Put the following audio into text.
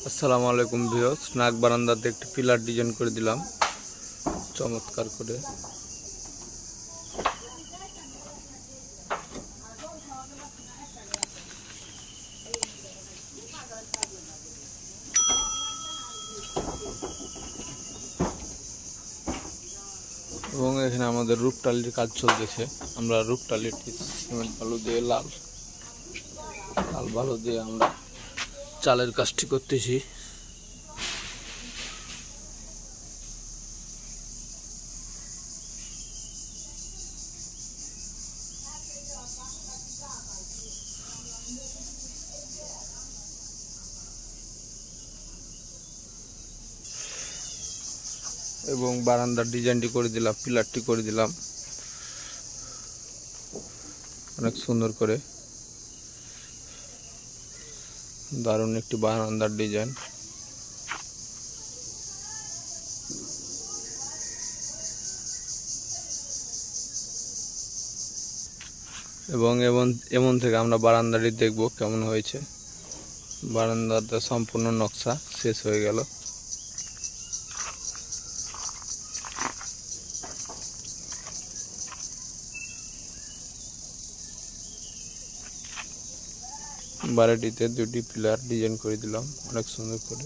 আসসালামু আলাইকুম ভিউয়ার্স, নাক বারান্দাতে একটি পিলার ডিজাইন করে দিলাম চমৎকার করে। এবং এখানে আমাদের রূপটালির কাজ চলতেছে। আমরা রূপটালিটি সিমেন্ট বালু দিয়ে লাল বালু দিয়ে আমরা চালের কাজটি করতেছি। এবং বারান্দার ডিজাইনটি করে দিলাম, পিলারটি করে দিলাম অনেক সুন্দর করে। দারুণ একটি বারান্দার ডিজাইন। এবং এমন থেকে আমরা বারান্দাটি দেখব কেমন হয়েছে। বারান্দাতে সম্পূর্ণ নকশা শেষ হয়ে গেল। বাড়িটিতে দুটি পিলার ডিজাইন করে দিলাম অনেক সুন্দর করে।